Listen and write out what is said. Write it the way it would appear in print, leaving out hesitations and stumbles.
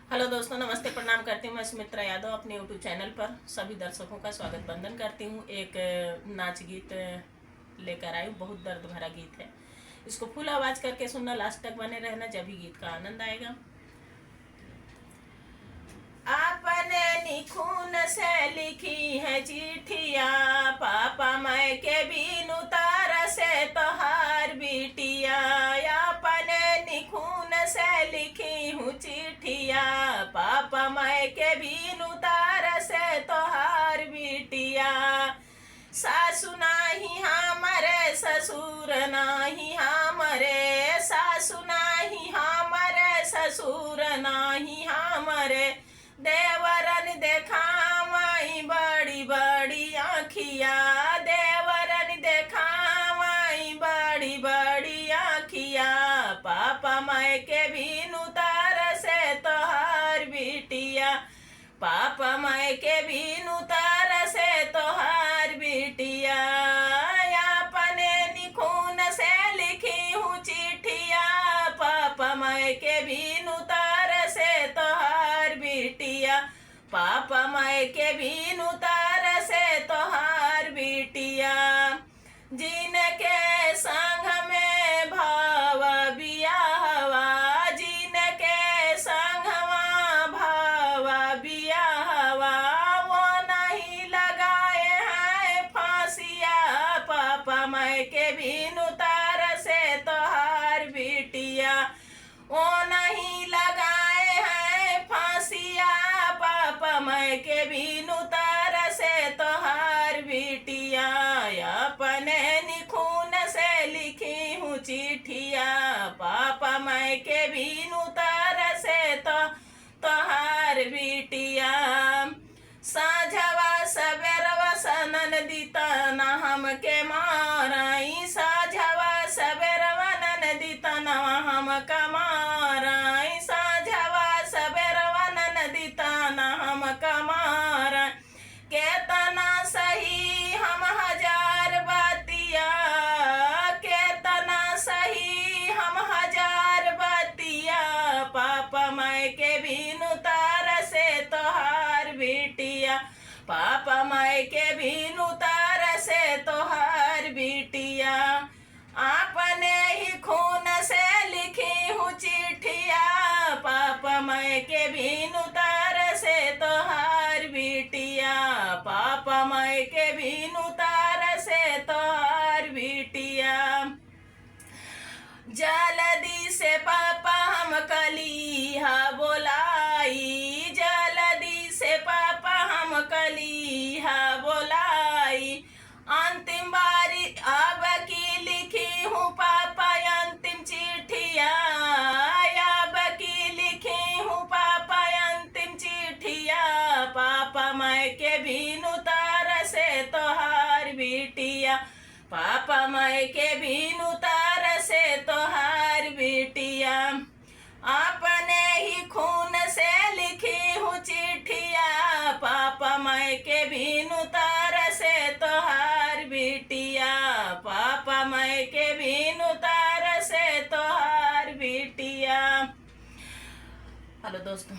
Hello दोस्तों, नमस्ते, प्रणाम करती हूँ। मैं सुमित्रा यादव अपने यूट्यूब चैनल पर सभी दर्शकों का स्वागत बंदन करती हूँ। एक नाच गीत लेकर आई हूँ, बहुत दर्द भरा गीत है। इसको फुल आवाज़ करके सुनना, लास्ट तक बने रहना, जब भी गीत का आनंद आएगा। आपने निखून से लिखी है चिट्ठिया, पापा मैं के बिनु तारा से तोहार बिटिया। आपने निखून से लिखी हूँ चिट्ठिया, पापा मैं के बिनु तारा से तोहार बिटिया। सासु नाही हमारे, ससुर नाही हमारे, सासु नाही हमारे, ससुर नाही हमारे। देवरन देखावाई बड़ी बड़ी आँखिया, देवरन देखावाई बड़ी बड़ी आँखिया। पापा मैं के बिनु तारा से तोहार बिटिया, पापा मैं के बिनु तारा से तोहार बिटिया। अपने निखून से लिखी हूँ चिट्ठिया, पापा मैं के बिनु तारा से तोहार बिटिया, पापा मैं के बिनु तारा से तोहार बिटिया। जिनके संग में भाव बियाहवा, जिनके संगवा भाव बियाहवा, वो नहीं लगाए हैं फांसिया। पापा मैं के बिनु तारा से तोहार बिटिया, वो नहीं लगाए हैं फांसिया। पापा मैं के बिनु तारा से तोहार बिटिया। अपने निखून से लिखी हूँ चिट्ठिया, पापा मैं के बिनु तारा से तोहार बिटिया। साझवा सबेरवा सनन दीता न हमके माराई, साझवा सबेरवा नन दीता न हमका माराई, साझवा सबेरवा नन दीता न हमका माराई। केतना सही हम हजार बतिया, केतना सही हम हजार बतिया। पापा मैं के बिनु तारा से तोहार बिटिया, पापा मैं के बिनु तारा से तोहार बिटिया। आपने ही खून से लिखी हूँ चिट्ठिया, पापा मैं के बिनु तारा से तोहार बिटिया, पापा मैं के बिनु तारा से तोहार बिटिया। जल्दी से पापा हम कलिहा बोलाई, जल्दी से पापा हम कलिहा बोलाई। अंतिम बारी अब की लिखी हूँ पापा अंतिम चिट्ठिया, अब की लिखी हूँ पापा अंतिम चिट्ठिया। पापा मैं के बिनु तारा से तोहार बिटिया, पापा मैं के बिनु तारा से तोहार बिटिया। अपने ही खून से लिखी हूँ चिट्ठिया, पापा मैं के बिनु तारा से तोहार बिटिया, पापा मैं के बिनु तारा से तोहार बिटिया। हेलो दोस्तों।